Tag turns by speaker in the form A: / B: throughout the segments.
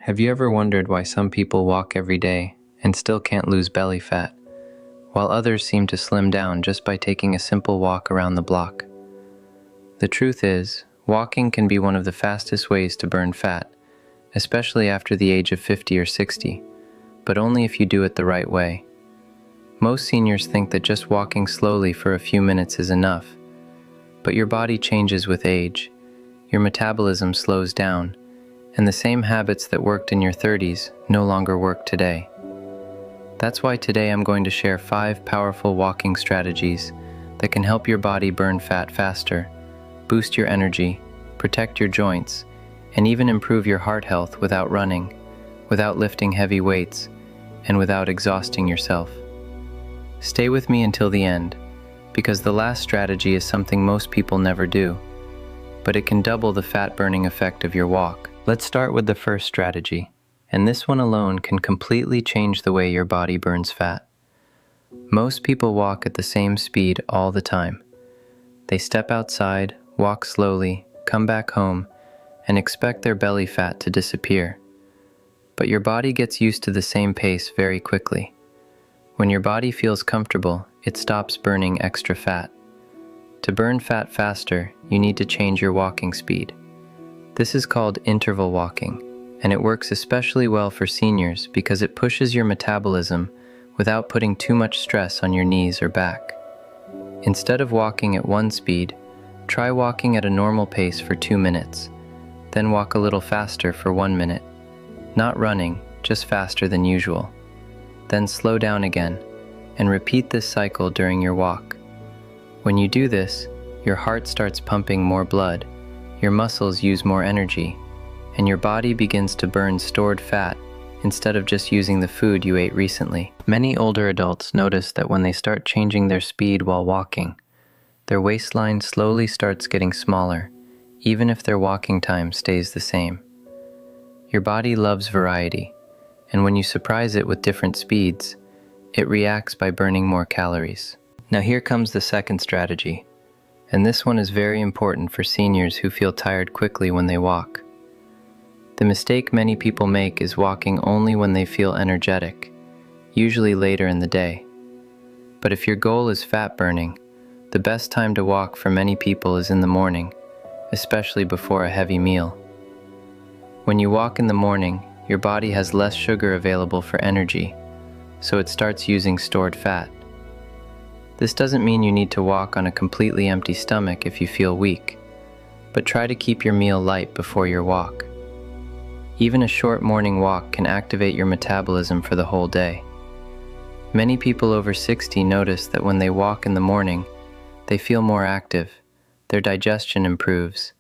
A: Have you ever wondered why some people walk every day and still can't lose belly fat, while others seem to slim down just by taking a simple walk around the block? The truth is, walking can be one of the fastest ways to burn fat, especially after the age of 50 or 60, but only if you do it the right way. Most seniors think that just walking slowly for a few minutes is enough, but your body changes with age, your metabolism slows down, and the same habits that worked in your 30s no longer work today. That's why today I'm going to share 5 powerful walking strategies that can help your body burn fat faster, boost your energy, protect your joints, and even improve your heart health without running, without lifting heavy weights, and without exhausting yourself. Stay with me until the end, because the last strategy is something most people never do, but it can double the fat-burning effect of your walk. Let's start with the first strategy, and this one alone can completely change the way your body burns fat. Most people walk at the same speed all the time. They step outside, walk slowly, come back home, and expect their belly fat to disappear. But your body gets used to the same pace very quickly. When your body feels comfortable, it stops burning extra fat. To burn fat faster, you need to change your walking speed. This is called interval walking, and it works especially well for seniors because it pushes your metabolism without putting too much stress on your knees or back. Instead of walking at one speed, try walking at a normal pace for 2 minutes, then walk a little faster for 1 minute. Not running, just faster than usual. Then slow down again, and repeat this cycle during your walk. When you do this, your heart starts pumping more blood, your muscles use more energy, and your body begins to burn stored fat instead of just using the food you ate recently. Many older adults notice that when they start changing their speed while walking, their waistline slowly starts getting smaller, even if their walking time stays the same. Your body loves variety, and when you surprise it with different speeds, it reacts by burning more calories. Now here comes the second strategy, and this one is very important for seniors who feel tired quickly when they walk. The mistake many people make is walking only when they feel energetic, usually later in the day. But if your goal is fat burning, the best time to walk for many people is in the morning, especially before a heavy meal. When you walk in the morning, your body has less sugar available for energy, so it starts using stored fat. This doesn't mean you need to walk on a completely empty stomach if you feel weak, but try to keep your meal light before your walk. Even a short morning walk can activate your metabolism for the whole day. Many people over 60 notice that when they walk in the morning, they feel more active, their digestion improves,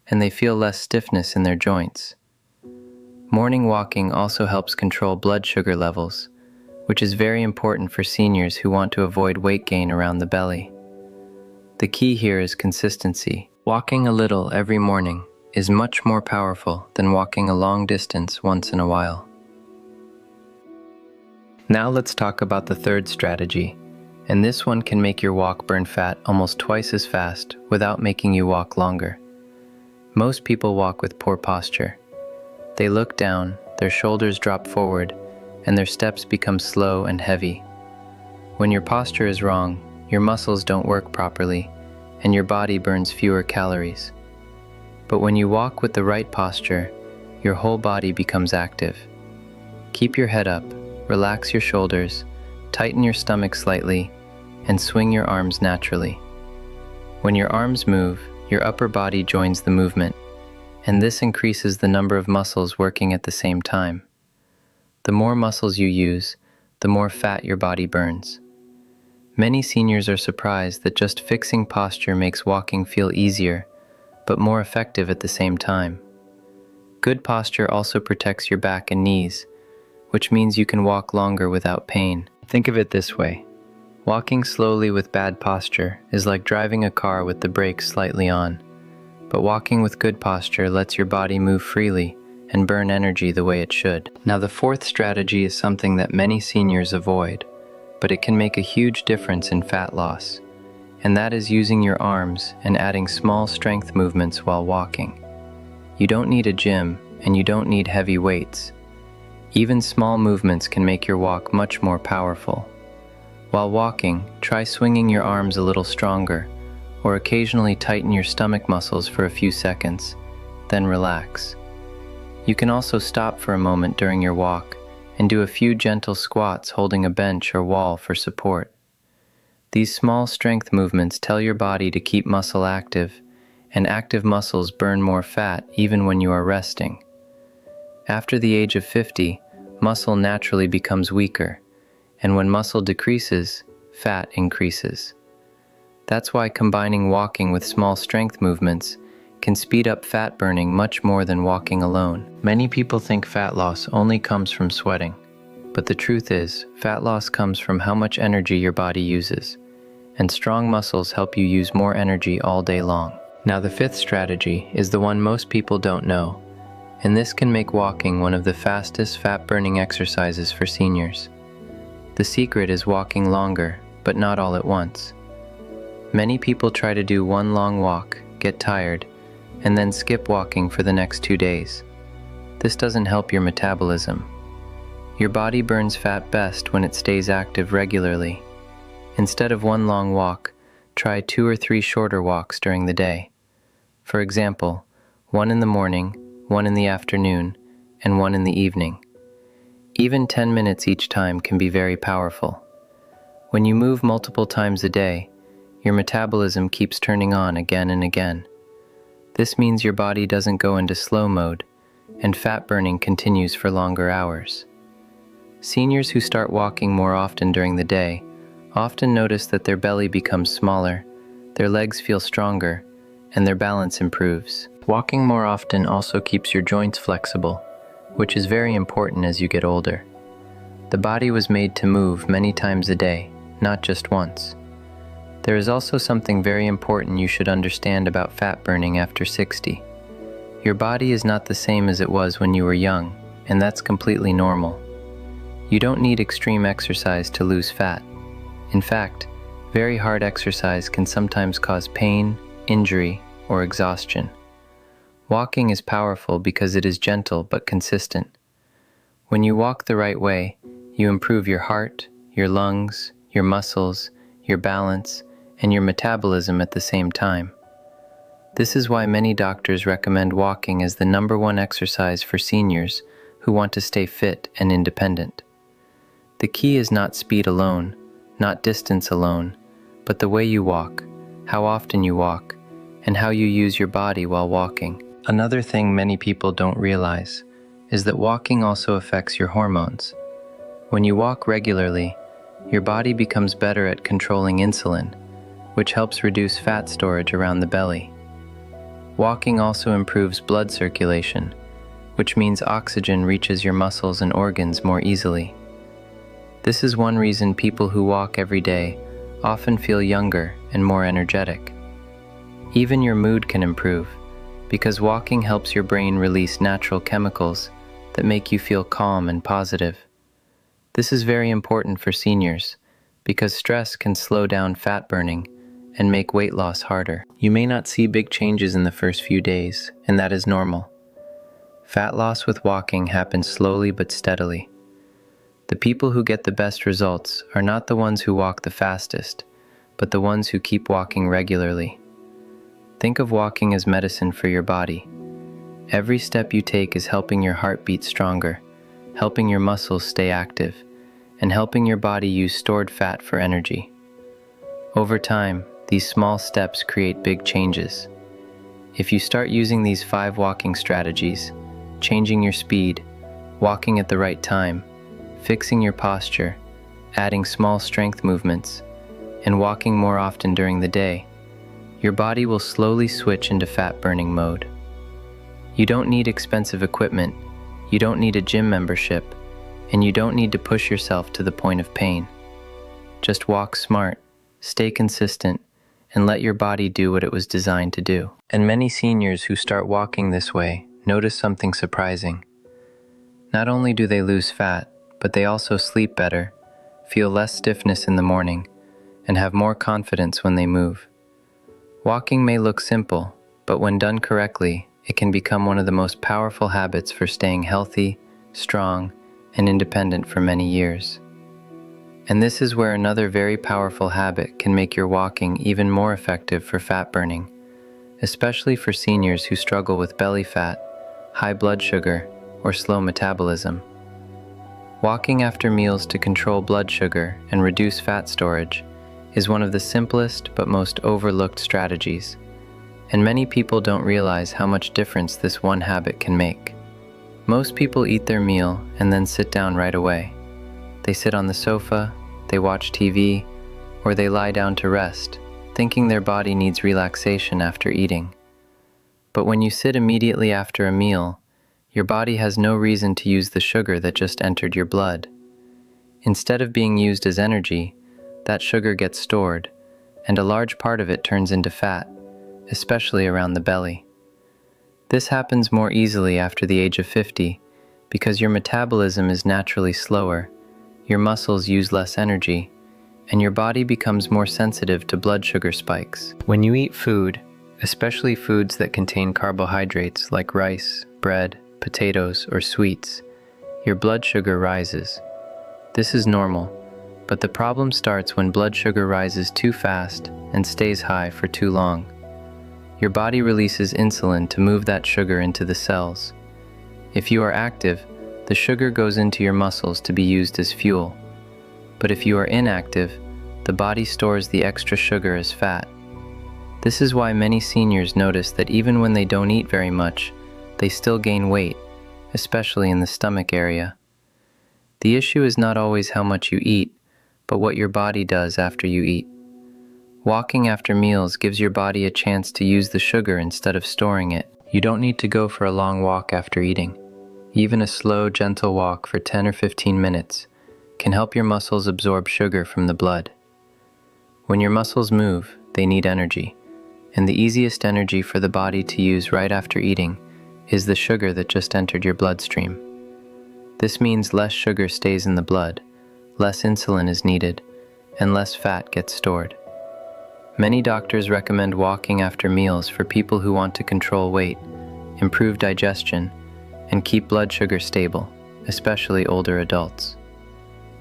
A: and they feel less stiffness in their joints. Morning walking also helps control blood sugar levels, which is very important for seniors who want to avoid weight gain around the belly. The key here is consistency. Walking a little every morning is much more powerful than walking a long distance once in a while. Now let's talk about the third strategy, and this one can make your walk burn fat almost twice as fast without making you walk longer. Most people walk with poor posture. They look down, their shoulders drop forward, and their steps become slow and heavy. When your posture is wrong, your muscles don't work properly, and your body burns fewer calories. But when you walk with the right posture, your whole body becomes active. Keep your head up, relax your shoulders, tighten your stomach slightly, and swing your arms naturally. When your arms move, your upper body joins the movement, and this increases the number of muscles working at the same time. The more muscles you use, the more fat your body burns. Many seniors are surprised that just fixing posture makes walking feel easier, but more effective at the same time. Good posture also protects your back and knees, which means you can walk longer without pain. Think of it this way. Walking slowly with bad posture is like driving a car with the brakes slightly on, but walking with good posture lets your body move freely and burn energy the way it should. Now the fourth strategy is something that many seniors avoid, but it can make a huge difference in fat loss, and that is using your arms and adding small strength movements while walking. You don't need a gym, and you don't need heavy weights. Even small movements can make your walk much more powerful. While walking, try swinging your arms a little stronger, or occasionally tighten your stomach muscles for a few seconds, then relax. You can also stop for a moment during your walk and do a few gentle squats holding a bench or wall for support. These small strength movements tell your body to keep muscle active, and active muscles burn more fat even when you are resting. After the age of 50, muscle naturally becomes weaker, and when muscle decreases, fat increases. That's why combining walking with small strength movements can speed up fat burning much more than walking alone. Many people think fat loss only comes from sweating, but the truth is, fat loss comes from how much energy your body uses, and strong muscles help you use more energy all day long. Now, the fifth strategy is the one most people don't know, and this can make walking one of the fastest fat-burning exercises for seniors. The secret is walking longer, but not all at once. Many people try to do one long walk, get tired, and then skip walking for the next 2 days. This doesn't help your metabolism. Your body burns fat best when it stays active regularly. Instead of one long walk, try 2 or 3 shorter walks during the day. For example, 1 in the morning, 1 in the afternoon, and 1 in the evening. Even 10 minutes each time can be very powerful. When you move multiple times a day, your metabolism keeps turning on again and again. This means your body doesn't go into slow mode, and fat burning continues for longer hours. Seniors who start walking more often during the day often notice that their belly becomes smaller, their legs feel stronger, and their balance improves. Walking more often also keeps your joints flexible, which is very important as you get older. The body was made to move many times a day, not just once. There is also something very important you should understand about fat burning after 60. Your body is not the same as it was when you were young, and that's completely normal. You don't need extreme exercise to lose fat. In fact, very hard exercise can sometimes cause pain, injury, or exhaustion. Walking is powerful because it is gentle but consistent. When you walk the right way, you improve your heart, your lungs, your muscles, your balance, and your metabolism at the same time. This is why many doctors recommend walking as the #1 exercise for seniors who want to stay fit and independent. The key is not speed alone, not distance alone, but the way you walk, how often you walk, and how you use your body while walking. Another thing many people don't realize is that walking also affects your hormones. When you walk regularly, your body becomes better at controlling insulin, which helps reduce fat storage around the belly. Walking also improves blood circulation, which means oxygen reaches your muscles and organs more easily. This is one reason people who walk every day often feel younger and more energetic. Even your mood can improve, because walking helps your brain release natural chemicals that make you feel calm and positive. This is very important for seniors, because stress can slow down fat burning and make weight loss harder. You may not see big changes in the first few days, and that is normal. Fat loss with walking happens slowly but steadily. The people who get the best results are not the ones who walk the fastest, but the ones who keep walking regularly. Think of walking as medicine for your body. Every step you take is helping your heart beat stronger, helping your muscles stay active, and helping your body use stored fat for energy. Over time, these small steps create big changes. If you start using these 5 walking strategies, changing your speed, walking at the right time, fixing your posture, adding small strength movements, and walking more often during the day, your body will slowly switch into fat-burning mode. You don't need expensive equipment, you don't need a gym membership, and you don't need to push yourself to the point of pain. Just walk smart, stay consistent, and let your body do what it was designed to do. And many seniors who start walking this way notice something surprising. Not only do they lose fat, but they also sleep better, feel less stiffness in the morning, and have more confidence when they move. Walking may look simple, but when done correctly, it can become one of the most powerful habits for staying healthy, strong, and independent for many years. And this is where another very powerful habit can make your walking even more effective for fat burning, especially for seniors who struggle with belly fat, high blood sugar, or slow metabolism. Walking after meals to control blood sugar and reduce fat storage is one of the simplest but most overlooked strategies, and many people don't realize how much difference this one habit can make. Most people eat their meal and then sit down right away. They sit on the sofa, they watch TV, or they lie down to rest, thinking their body needs relaxation after eating. But when you sit immediately after a meal, your body has no reason to use the sugar that just entered your blood. Instead of being used as energy, that sugar gets stored, and a large part of it turns into fat, especially around the belly. This happens more easily after the age of 50 because your metabolism is naturally slower, your muscles use less energy, and your body becomes more sensitive to blood sugar spikes. When you eat food, especially foods that contain carbohydrates like rice, bread, potatoes, or sweets, your blood sugar rises. This is normal, but the problem starts when blood sugar rises too fast and stays high for too long. Your body releases insulin to move that sugar into the cells. If you are active, the sugar goes into your muscles to be used as fuel. But if you are inactive, the body stores the extra sugar as fat. This is why many seniors notice that even when they don't eat very much, they still gain weight, especially in the stomach area. The issue is not always how much you eat, but what your body does after you eat. Walking after meals gives your body a chance to use the sugar instead of storing it. You don't need to go for a long walk after eating. Even a slow, gentle walk for 10 or 15 minutes can help your muscles absorb sugar from the blood. When your muscles move, they need energy, and the easiest energy for the body to use right after eating is the sugar that just entered your bloodstream. This means less sugar stays in the blood, less insulin is needed, and less fat gets stored. Many doctors recommend walking after meals for people who want to control weight, improve digestion, and keep blood sugar stable, especially older adults.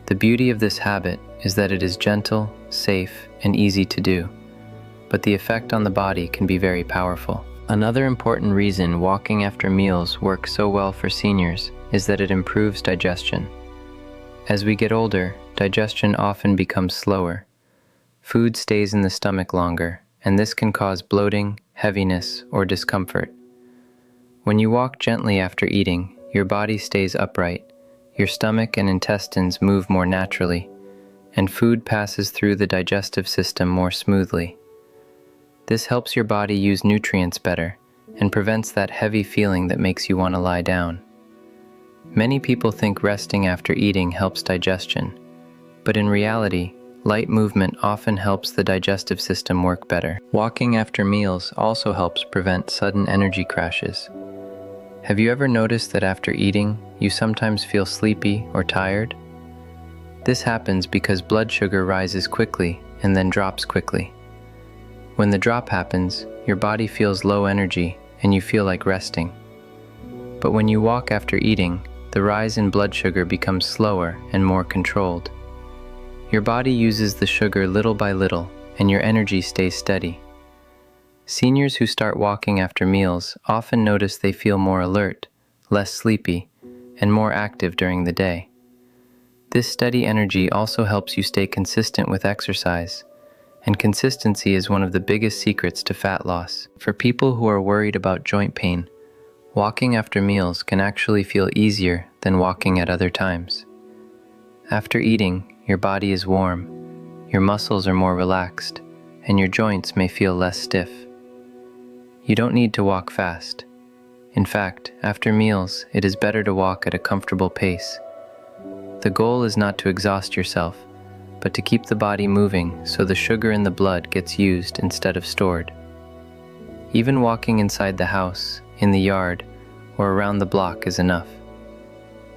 A: The beauty of this habit is that it is gentle, safe, and easy to do, but the effect on the body can be very powerful. Another important reason walking after meals works so well for seniors is that it improves digestion. As we get older, digestion often becomes slower. Food stays in the stomach longer, and this can cause bloating, heaviness, or discomfort. When you walk gently after eating, your body stays upright, your stomach and intestines move more naturally, and food passes through the digestive system more smoothly. This helps your body use nutrients better and prevents that heavy feeling that makes you want to lie down. Many people think resting after eating helps digestion, but in reality, light movement often helps the digestive system work better. Walking after meals also helps prevent sudden energy crashes. Have you ever noticed that after eating, you sometimes feel sleepy or tired? This happens because blood sugar rises quickly and then drops quickly. When the drop happens, your body feels low energy and you feel like resting. But when you walk after eating, the rise in blood sugar becomes slower and more controlled. Your body uses the sugar little by little, and your energy stays steady. Seniors who start walking after meals often notice they feel more alert, less sleepy, and more active during the day. This steady energy also helps you stay consistent with exercise, and consistency is one of the biggest secrets to fat loss. For people who are worried about joint pain, walking after meals can actually feel easier than walking at other times. After eating, your body is warm, your muscles are more relaxed, and your joints may feel less stiff. You don't need to walk fast. In fact, after meals, it is better to walk at a comfortable pace. The goal is not to exhaust yourself, but to keep the body moving so the sugar in the blood gets used instead of stored. Even walking inside the house, in the yard, or around the block is enough.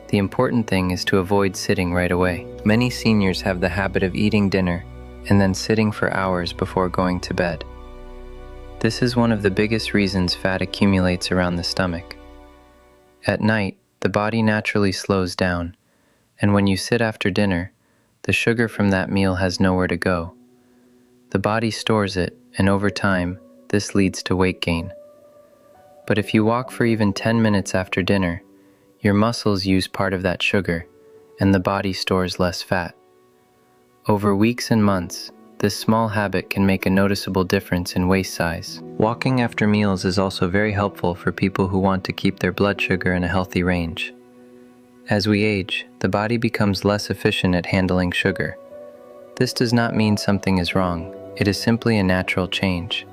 A: The important thing is to avoid sitting right away. Many seniors have the habit of eating dinner and then sitting for hours before going to bed. This is one of the biggest reasons fat accumulates around the stomach. At night, the body naturally slows down, and when you sit after dinner, the sugar from that meal has nowhere to go. The body stores it, and over time, this leads to weight gain. But if you walk for even 10 minutes after dinner, your muscles use part of that sugar, and the body stores less fat. Over weeks and months, this small habit can make a noticeable difference in waist size. Walking after meals is also very helpful for people who want to keep their blood sugar in a healthy range. As we age, the body becomes less efficient at handling sugar. This does not mean something is wrong, it is simply a natural change.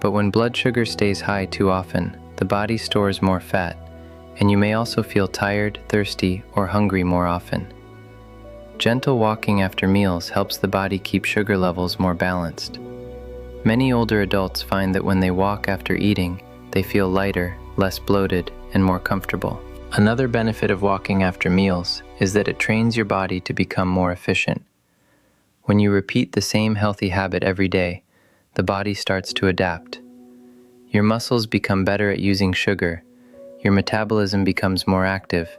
A: But when blood sugar stays high too often, the body stores more fat, and you may also feel tired, thirsty, or hungry more often. Gentle walking after meals helps the body keep sugar levels more balanced. Many older adults find that when they walk after eating, they feel lighter, less bloated, and more comfortable. Another benefit of walking after meals is that it trains your body to become more efficient. When you repeat the same healthy habit every day, the body starts to adapt. Your muscles become better at using sugar, your metabolism becomes more active,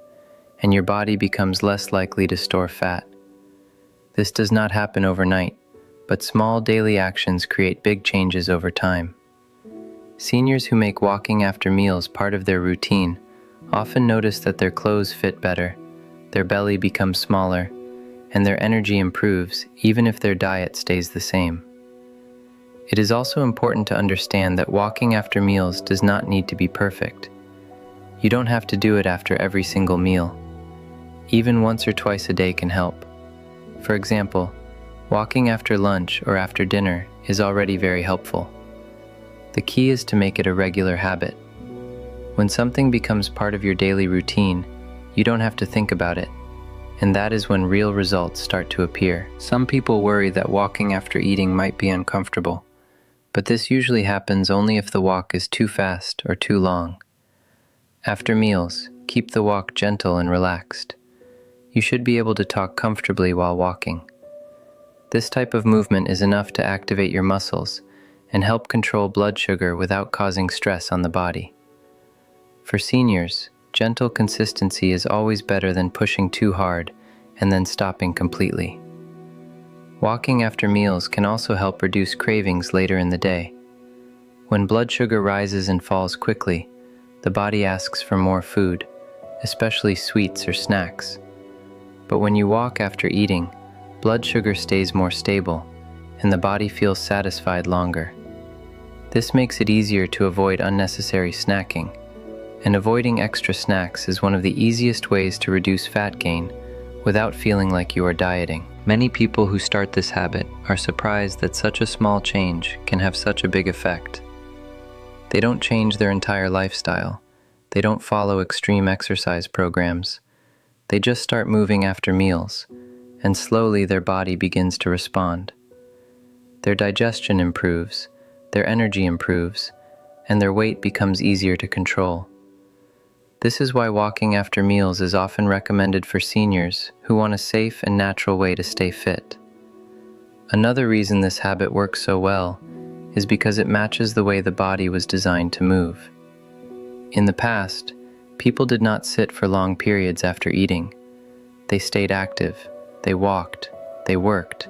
A: and your body becomes less likely to store fat. This does not happen overnight, but small daily actions create big changes over time. Seniors who make walking after meals part of their routine often notice that their clothes fit better, their belly becomes smaller, and their energy improves even if their diet stays the same. It is also important to understand that walking after meals does not need to be perfect. You don't have to do it after every single meal. Even once or twice a day can help. For example, walking after lunch or after dinner is already very helpful. The key is to make it a regular habit. When something becomes part of your daily routine, you don't have to think about it, and that is when real results start to appear. Some people worry that walking after eating might be uncomfortable, but this usually happens only if the walk is too fast or too long. After meals, keep the walk gentle and relaxed. You should be able to talk comfortably while walking. This type of movement is enough to activate your muscles and help control blood sugar without causing stress on the body. For seniors, gentle consistency is always better than pushing too hard and then stopping completely. Walking after meals can also help reduce cravings later in the day. When blood sugar rises and falls quickly, the body asks for more food, especially sweets or snacks. But when you walk after eating, blood sugar stays more stable, and the body feels satisfied longer. This makes it easier to avoid unnecessary snacking, and avoiding extra snacks is one of the easiest ways to reduce fat gain without feeling like you are dieting. Many people who start this habit are surprised that such a small change can have such a big effect. They don't change their entire lifestyle. They don't follow extreme exercise programs. They just start moving after meals, and slowly their body begins to respond. Their digestion improves, their energy improves, and their weight becomes easier to control. This is why walking after meals is often recommended for seniors who want a safe and natural way to stay fit. Another reason this habit works so well is because it matches the way the body was designed to move. In the past, people did not sit for long periods after eating. They stayed active, they walked, they worked,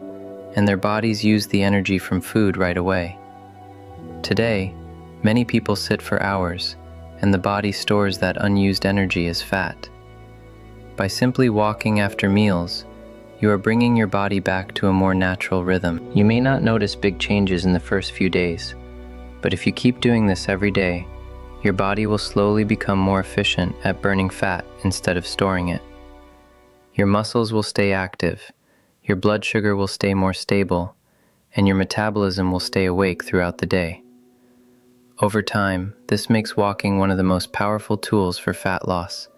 A: and their bodies used the energy from food right away. Today, many people sit for hours, and the body stores that unused energy as fat. By simply walking after meals, you are bringing your body back to a more natural rhythm. You may not notice big changes in the first few days, but if you keep doing this every day, your body will slowly become more efficient at burning fat instead of storing it. Your muscles will stay active, your blood sugar will stay more stable, and your metabolism will stay awake throughout the day. Over time, this makes walking one of the most powerful tools for fat loss,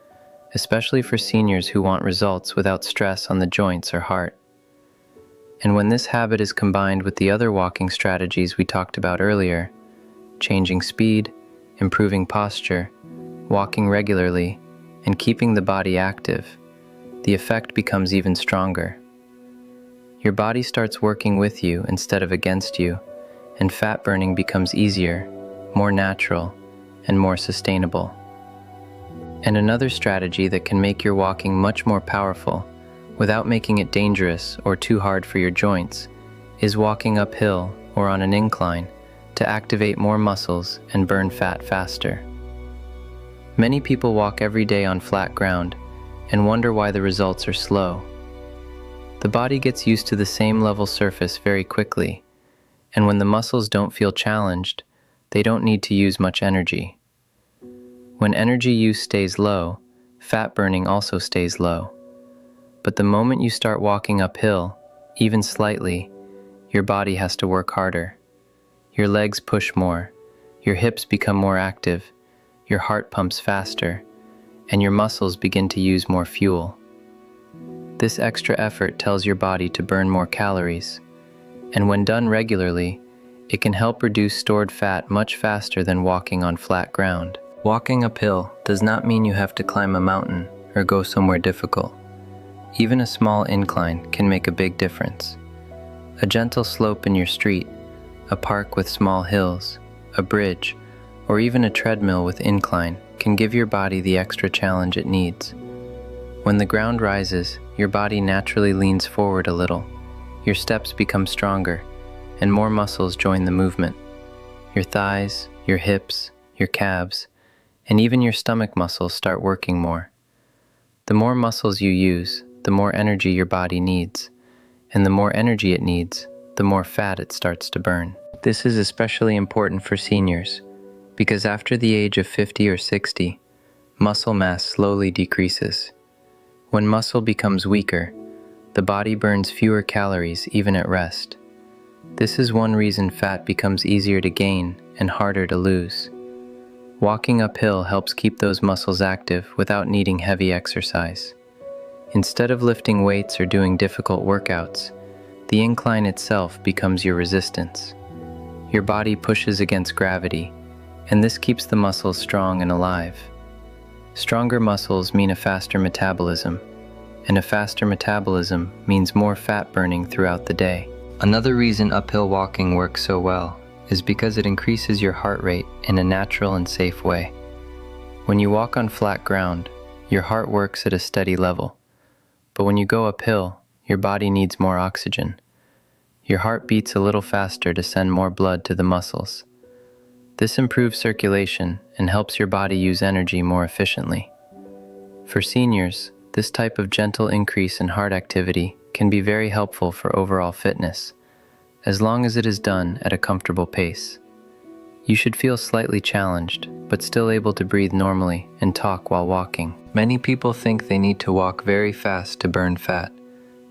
A: especially for seniors who want results without stress on the joints or heart. And when this habit is combined with the other walking strategies we talked about earlier, changing speed, improving posture, walking regularly, and keeping the body active, the effect becomes even stronger. Your body starts working with you instead of against you, and fat burning becomes easier, more natural, and more sustainable. And another strategy that can make your walking much more powerful, without making it dangerous or too hard for your joints, is walking uphill or on an incline to activate more muscles and burn fat faster. Many people walk every day on flat ground and wonder why the results are slow. The body gets used to the same level surface very quickly, and when the muscles don't feel challenged, they don't need to use much energy. When energy use stays low, fat burning also stays low. But the moment you start walking uphill, even slightly, your body has to work harder. Your legs push more, your hips become more active, your heart pumps faster, and your muscles begin to use more fuel. This extra effort tells your body to burn more calories, and when done regularly, it can help reduce stored fat much faster than walking on flat ground. Walking uphill does not mean you have to climb a mountain or go somewhere difficult. Even a small incline can make a big difference. A gentle slope in your street, a park with small hills, a bridge, or even a treadmill with incline can give your body the extra challenge it needs. When the ground rises, your body naturally leans forward a little. Your steps become stronger, and more muscles join the movement. Your thighs, your hips, your calves, and even your stomach muscles start working more. The more muscles you use, the more energy your body needs, and the more energy it needs, the more fat it starts to burn. This is especially important for seniors, because after the age of 50 or 60, muscle mass slowly decreases. When muscle becomes weaker, the body burns fewer calories even at rest. This is one reason fat becomes easier to gain and harder to lose. Walking uphill helps keep those muscles active without needing heavy exercise. Instead of lifting weights or doing difficult workouts, the incline itself becomes your resistance. Your body pushes against gravity, and this keeps the muscles strong and alive. Stronger muscles mean a faster metabolism, and a faster metabolism means more fat burning throughout the day. Another reason uphill walking works so well is because it increases your heart rate in a natural and safe way. When you walk on flat ground, your heart works at a steady level. But when you go uphill, your body needs more oxygen. Your heart beats a little faster to send more blood to the muscles. This improves circulation and helps your body use energy more efficiently. For seniors, this type of gentle increase in heart activity can be very helpful for overall fitness, as long as it is done at a comfortable pace. You should feel slightly challenged, but still able to breathe normally and talk while walking. Many people think they need to walk very fast to burn fat,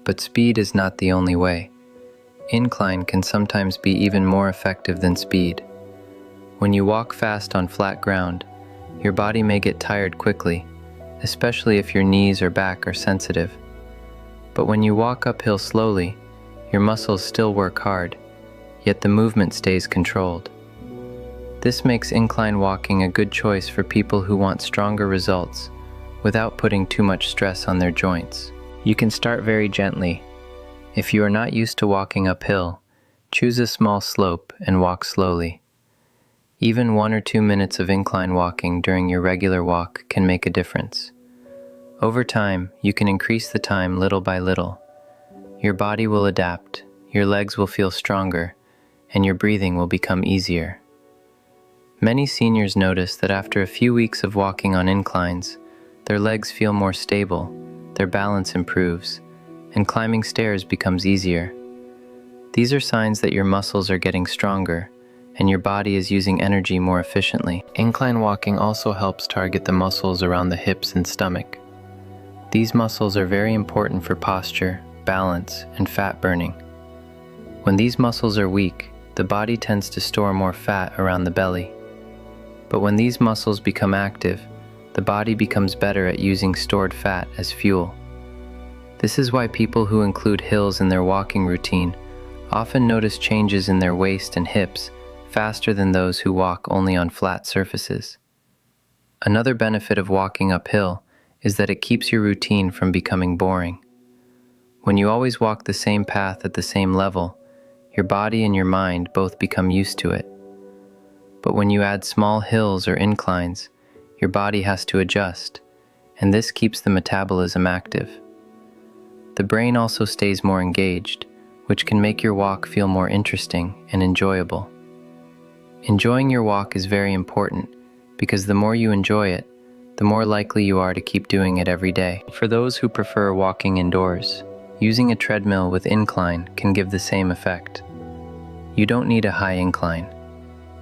A: but speed is not the only way. Incline can sometimes be even more effective than speed. When you walk fast on flat ground, your body may get tired quickly, especially if your knees or back are sensitive. But when you walk uphill slowly, your muscles still work hard, yet the movement stays controlled. This makes incline walking a good choice for people who want stronger results without putting too much stress on their joints. You can start very gently. If you are not used to walking uphill, choose a small slope and walk slowly. Even 1 or 2 minutes of incline walking during your regular walk can make a difference. Over time, you can increase the time little by little. Your body will adapt, your legs will feel stronger, and your breathing will become easier. Many seniors notice that after a few weeks of walking on inclines, their legs feel more stable, their balance improves, and climbing stairs becomes easier. These are signs that your muscles are getting stronger, and your body is using energy more efficiently. Incline walking also helps target the muscles around the hips and stomach. These muscles are very important for posture, balance, and fat burning. When these muscles are weak, the body tends to store more fat around the belly. But when these muscles become active, the body becomes better at using stored fat as fuel. This is why people who include hills in their walking routine often notice changes in their waist and hips faster than those who walk only on flat surfaces. Another benefit of walking uphill is that it keeps your routine from becoming boring. When you always walk the same path at the same level, your body and your mind both become used to it. But when you add small hills or inclines, your body has to adjust, and this keeps the metabolism active. The brain also stays more engaged, which can make your walk feel more interesting and enjoyable. Enjoying your walk is very important because the more you enjoy it, the more likely you are to keep doing it every day. For those who prefer walking indoors, using a treadmill with incline can give the same effect. You don't need a high incline.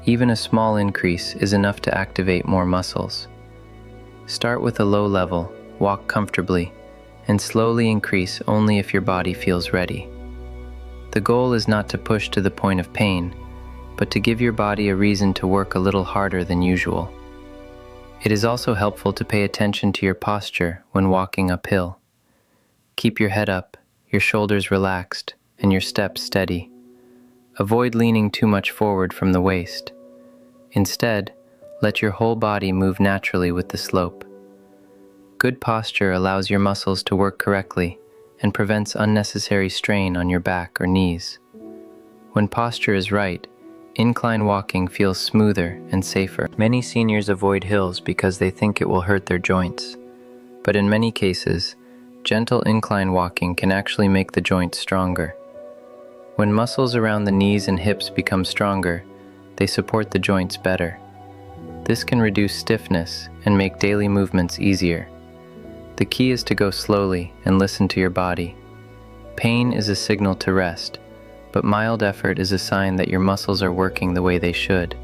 A: Even a small increase is enough to activate more muscles. Start with a low level, walk comfortably, and slowly increase only if your body feels ready. The goal is not to push to the point of pain, but to give your body a reason to work a little harder than usual. It is also helpful to pay attention to your posture when walking uphill. Keep your head up, your shoulders relaxed, and your steps steady. Avoid leaning too much forward from the waist. Instead, let your whole body move naturally with the slope. Good posture allows your muscles to work correctly and prevents unnecessary strain on your back or knees. When posture is right, incline walking feels smoother and safer. Many seniors avoid hills because they think it will hurt their joints. But in many cases, gentle incline walking can actually make the joints stronger. When muscles around the knees and hips become stronger, they support the joints better. This can reduce stiffness and make daily movements easier. The key is to go slowly and listen to your body. Pain is a signal to rest, but mild effort is a sign that your muscles are working the way they should.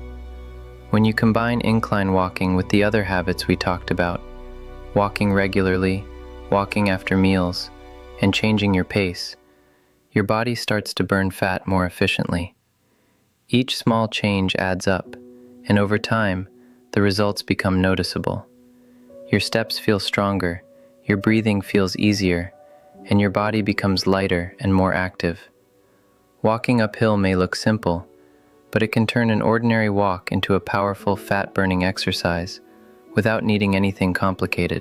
A: When you combine incline walking with the other habits we talked about, walking regularly, walking after meals, and changing your pace, your body starts to burn fat more efficiently. Each small change adds up, and over time, the results become noticeable. Your steps feel stronger, your breathing feels easier, and your body becomes lighter and more active. Walking uphill may look simple, but it can turn an ordinary walk into a powerful fat-burning exercise without needing anything complicated.